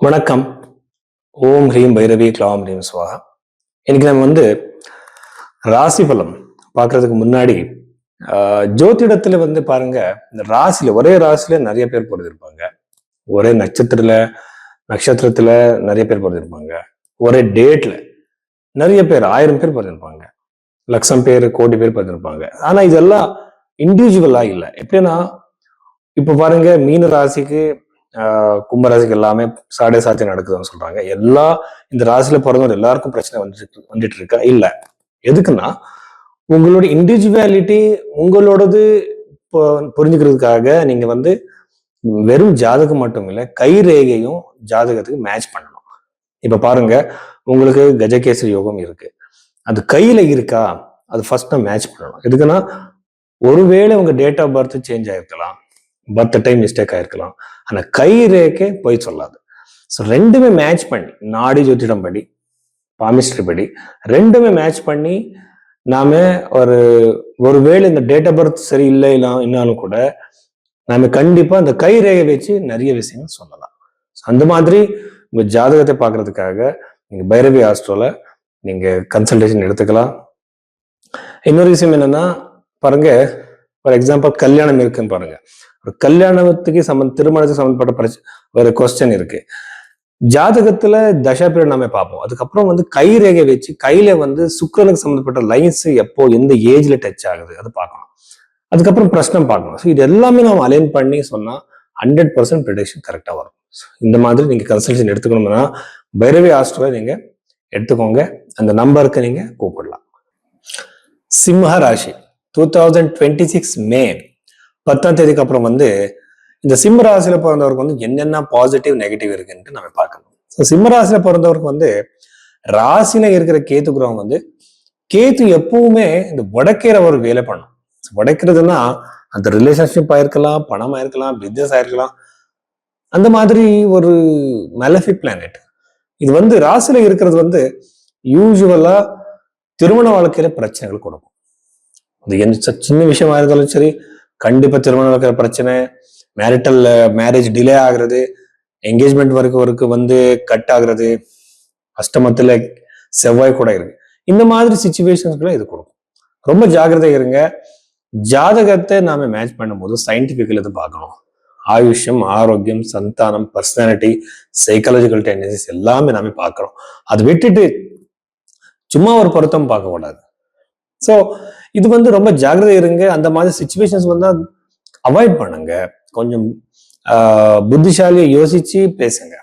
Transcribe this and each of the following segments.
வணக்கம். ஓம் ஹ்ரீம் பைரவி க்ளாம் ஹ்ரீம் ஸ்வாஹா. இன்னைக்கு நம்ம ராசி பலம் பார்க்கறதுக்கு முன்னாடி ஜோதிடத்துல பாருங்க, இந்த ராசியில ஒரே ராசியில நிறைய பேர் பிறந்திருப்பாங்க. ஒரே நட்சத்திரத்துல நிறைய பேர் பிறந்திருப்பாங்க. ஒரே டேட்ல நிறைய பேர் 1000 பேர் பிறந்திருப்பாங்க. லட்சம் பேர், கோடி பேர் பிறந்திருப்பாங்க. ஆனா இதெல்லாம் இண்டிவிஜுவலா இல்லை. எப்படின்னா இப்ப பாருங்க, மீன ராசிக்கு கும்பராசிக்கு எல்லாமே சாடே சாத்தி நடக்குதுன்னு சொல்றாங்க. இந்த ராசியில பிறந்தவங்க எல்லாருக்கும் பிரச்சனை வந்துட்டு இருக்கா? இல்ல. எதுக்குன்னா உங்களோட இண்டிவிஜுவாலிட்டி உங்களோடது புரிஞ்சுக்கிறதுக்காக நீங்க வெறும் ஜாதகம் மட்டும் இல்ல, கை ரேகையும் ஜாதகத்துக்கு மேட்ச் பண்ணணும். இப்ப பாருங்க, உங்களுக்கு கஜகேசரி யோகம் இருக்கு, அது கையில இருக்கா? அது ஃபர்ஸ்ட் மேட்ச் பண்ணணும். எதுக்குன்னா ஒருவேளை உங்க டேட் ஆஃப் பர்த் சேஞ்ச் ஆயிருக்கலாம், பர்த் டைம் மிஸ்டேக் ஆயிருக்கலாம், ஆனா கை ரேகை போய் சொல்லாது. ஸோ ரெண்டுமே மேட்ச் பண்ணி, நாடி ஜோதிடம் படி, பாமிஸ்ட்ரி படி ரெண்டுமே மேட்ச் பண்ணி நாம ஒருவேளை இந்த டேட் ஆஃப் பர்த் சரி இல்லை இன்னாலும் கூட நாம கண்டிப்பா இந்த கை ரேகை வச்சு நிறைய விஷயங்கள் சொல்லலாம். அந்த மாதிரி உங்க ஜாதகத்தை பார்க்கறதுக்காக நீங்க பைரவி ஆஸ்ட்ரோல நீங்க கன்சல்டேஷன் எடுத்துக்கலாம். இன்னொரு விஷயம் என்னன்னா, பாருங்க, ஃபார் எக்ஸாம்பிள் கல்யாணம் இருக்குன்னு பாருங்க, ஒரு கல்யாணத்துக்கு திருமணத்துக்கு சம்பந்தப்பட்ட ஒரு கொஸ்டின் இருக்கு. ஜாதகத்துல தசா பீரியட் நாம பார்ப்போம். அதுக்கப்புறம் கை ரேகை வச்சு கையில சுக்கிரனுக்கு சம்பந்தப்பட்ட லைன்ஸ் எப்போ எந்த ஏஜ்ல டச் ஆகுது அது பார்க்கணும். அதுக்கப்புறம் பிரச்சனை பார்க்கணும். ஸோ இது எல்லாமே நம்ம அலைன் பண்ணி சொன்னா 100% ப்ரெடிக்ஷன் கரெக்டா வரும். இந்த மாதிரி நீங்க கன்சல்டேஷன் எடுத்துக்கணும்னா பைரவி ஆஸ்ட்ரோவை நீங்க எடுத்துக்கோங்க. அந்த நம்பருக்கு நீங்க கூப்பிடலாம். சிம்ம ராசி 2026 மே 10ஆம் தேதிக்கு அப்புறம் இந்த சிம்ம ராசியில பிறந்தவருக்கு என்னென்ன பாசிட்டிவ் நெகட்டிவ் இருக்குன்னு நம்ம பார்க்கணும். ஸோ சிம்ம ராசியில பிறந்தவருக்கு ராசியில இருக்கிற கேத்து கிரகம் கேத்து எப்பவுமே இந்த உடைக்கிற ஒரு வேலை பண்ணும். உடைக்கிறதுனா அந்த ரிலேஷன்ஷிப் ஆயிருக்கலாம், பணம் ஆயிருக்கலாம், பிசினஸ் ஆயிருக்கலாம், அந்த மாதிரி ஒரு மெலஃபிக் பிளானட். இது ராசியில இருக்கிறது யூசுவலா திருமண வாழ்க்கையில பிரச்சனைகள் கொடுக்கும். அது என்ன சின்ன விஷயமா இருந்தாலும் சரி, கண்டிப்பா திருமண வாழ்க்கை பிரச்சனை, மேரேஜ் டிலே ஆகுறது, என்கேஜ்மெண்ட் ஒர்க்கு கட் ஆகுறது, அஷ்டமத்துல செவ்வாய் கூட இருக்கு. இந்த மாதிரி சிச்சுவேஷன்ஸ்களை இது கொடுக்கும். ரொம்ப ஜாக்கிரதை இருங்க. ஜாதகத்தை நாம மேட்ச் பண்ணும்போது சயின்டிபிக்கல் இது பார்க்கணும். ஆயுஷ்யம், ஆரோக்கியம், சந்தானம், பர்சனாலிட்டி, சைக்காலஜிக்கல் டெண்டன்சிஸ் எல்லாமே நாம பார்க்கிறோம். அது விட்டுட்டு சும்மா ஒரு பொருத்தம் பார்க்க கூடாது. ஸோ இது ரொம்ப ஜாக்கிரதை இருங்க. அந்த மாதிரி சிச்சுவேஷன்ஸ் அவாய்ட் பண்ணுங்க. கொஞ்சம் புத்திசாலியை யோசிச்சு பேசுங்க.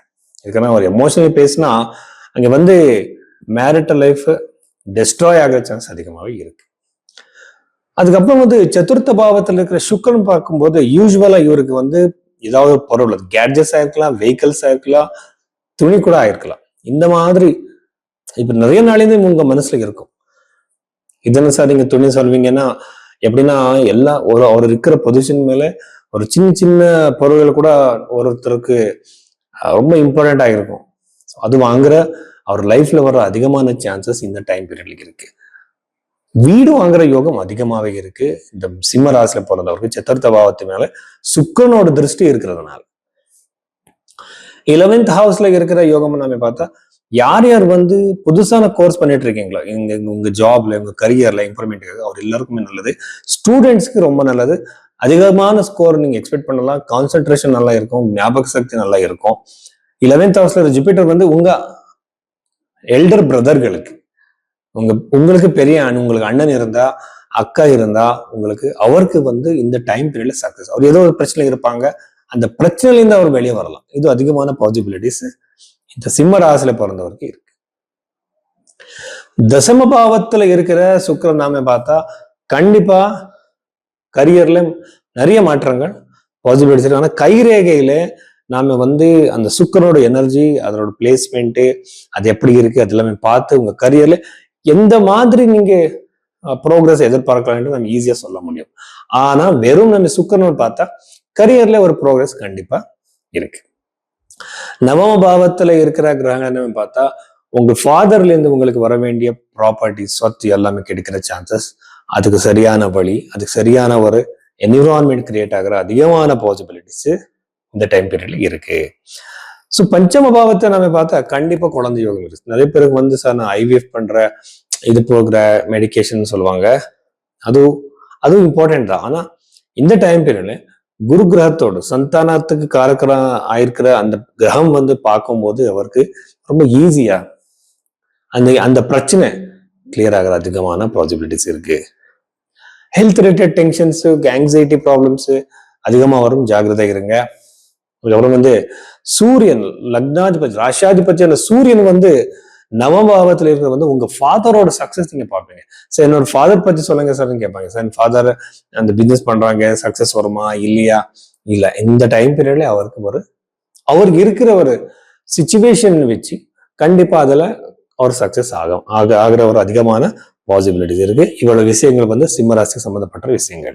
இதுக்கான ஒரு எமோஷனலி பேசினா அங்க மேரிட்டல் லைஃப் டெஸ்ட்ராய் ஆகிற சான்ஸ் அதிகமாகவே இருக்கு. அதுக்கப்புறம் சதுர்த்த பாவத்தில் இருக்கிற சுக்கிரன் பார்க்கும்போது யூஸ்வலா இவருக்கு ஏதாவது பொருள், கேட்ஜெட்ஸ் ஆயிருக்கலாம், வெஹிக்கிள்ஸ் ஆயிருக்கலாம், துணி கூட ஆயிருக்கலாம். இந்த மாதிரி இப்ப நிறைய நாளையுமே உங்க மனசுல இருக்கும். இதென்ன சார் நீங்க துணி சொல்வீங்கன்னா, எப்படின்னா அவர் இருக்கிற பொசிஷன் மேல ஒரு சின்ன சின்ன பொருள்கள் கூட ஒருத்தருக்கு ரொம்ப இம்பார்ட்டன்ட் ஆகிருக்கும். அது வாங்குற அவர் லைஃப்ல வர அதிகமான சான்சஸ் இந்த டைம் பீரியட்ல இருக்கு. வீடு வாங்குற யோகம் அதிகமாவே இருக்கு இந்த சிம்ம ராசியில பிறந்தவருக்கு. சதுர்த்த பாவத்து மேல சுக்கிரனோட திருஷ்டி இருக்கிறதுனால 11th ஹவுஸ்ல இருக்கிற யோகம் நம்ம பார்த்தா, யார் யார் புதுசான கோர்ஸ் பண்ணிட்டு இருக்கீங்களோ உங்க ஜாப்ல, உங்க கரியர்ல இம்ப்ரூவ்மெண்ட், அவர் எல்லாருக்குமே நல்லது. ஸ்டூடெண்ட்ஸ்க்கு ரொம்ப நல்லது. அதிகமான ஸ்கோர் நீங்க எக்ஸ்பெக்ட் பண்ணலாம். கான்சென்ட்ரேஷன் நல்லா இருக்கும், ஞாபக சக்தி நல்லா இருக்கும். 11th ஹவுஸ்ல ஜூபிட்டர் உங்க எல்டர் பிரதர்களுக்கு, உங்களுக்கு பெரிய உங்களுக்கு அண்ணன் இருந்தா, அக்கா இருந்தா, அவருக்கு இந்த டைம் பீரியட்ல சக்சஸ். அவர் ஏதோ ஒரு பிரச்சனை இருப்பாங்க, அந்த பிரச்சனையில இருந்து அவர் வெளியே வரலாம். இது அதிகமான பாசிபிலிட்டிஸ் இந்த சிம்ம ராசியில பிறந்தவருக்கு இருக்கு. தசம பாவத்துல இருக்கிற சுக்கிரன் நாம பார்த்தா கண்டிப்பா கரியர்ல நிறைய மாற்றங்கள் பாசிபிலிட்டிஸ் இருக்கு. ஆனா கைரேகையில நாம அந்த சுக்கிரனோட எனர்ஜி, அதனோட பிளேஸ்மெண்ட், அது எப்படி இருக்கு, அது எல்லாமே பார்த்து உங்க கரியர்ல எந்த மாதிரி நீங்க ப்ரோக்ரஸ் எதிர்பார்க்கலாம் நம்ம ஈஸியா சொல்ல முடியும். ஆனா வெறும் நம்ம சுக்கிரனோட பார்த்தா கரியர்ல ஒரு ப்ரோக்ரஸ் கண்டிப்பா இருக்கு. நவம பாவத்துல இருக்கிற கிரகங்கள் பார்த்தா உங்க ஃபாதர்ல இருந்து உங்களுக்கு வர வேண்டிய ப்ராப்பர்ட்டி, சொத்து எல்லாமே கிடைக்கிற சான்சஸ், அதுக்கு சரியான வழி, அதுக்கு சரியான ஒரு என்விரான்மெண்ட் கிரியேட் ஆகிற அதிகமான பாசிபிலிட்டிஸ் இந்த டைம் பீரியட்ல இருக்கு. ஸோ பஞ்சம பாவத்தை நம்ம பார்த்தா கண்டிப்பா குழந்தை யோகம் இருக்கு. நிறைய பேருக்கு வந்து சார் நான் ஐவிஎஃப் பண்ற இது போகிற மெடிக்கேஷன் சொல்லுவாங்க. அதுவும் இம்பார்ட்டன்ட் தான். ஆனா இந்த டைம் பீரியட்ல குரு கிரகத்தோடு சந்தானத்துக்கு காரக்கரா ஆயிருக்கிற அந்த கிரகம் வந்து பார்க்கும்போது அவருக்கு ரொம்ப ஈஸியா அந்த அந்த பிரச்சனை கிளியர் ஆகிற அதிகமான பாசிபிலிட்டிஸ் இருக்கு. Health related tensions, anxiety problems அதிகமா வரும், ஜாகிரதை இருங்க. அதுக்கப்புறம் வந்து சூரியன் லக்னாதிபதி ராசியாதிபதியான சூரியன் வந்து நவபாவத்துல இருக்கிற வந்து உங்க ஃபாதரோட சக்சஸ் நீங்க பார்ப்பீங்க. சார் என்னோட ஃபாதர் பத்தி சொல்லுங்க சார்ன்னு கேட்பாங்க. சார் என் ஃபாதர் அந்த பிசினஸ் பண்றாங்க, சக்சஸ் வருமா இல்லையா? இல்ல, இந்த டைம் பீரியட்ல அவருக்கு இருக்கிற ஒரு சிச்சுவேஷன் வச்சு கண்டிப்பா அதுல அவர் சக்சஸ் ஆகிற ஒரு அதிகமான பாசிபிலிட்டிஸ் இருக்கு. இவ்வளவு விஷயங்கள் வந்து சிம்ம ராசிக்கு சம்பந்தப்பட்ட விஷயங்கள்.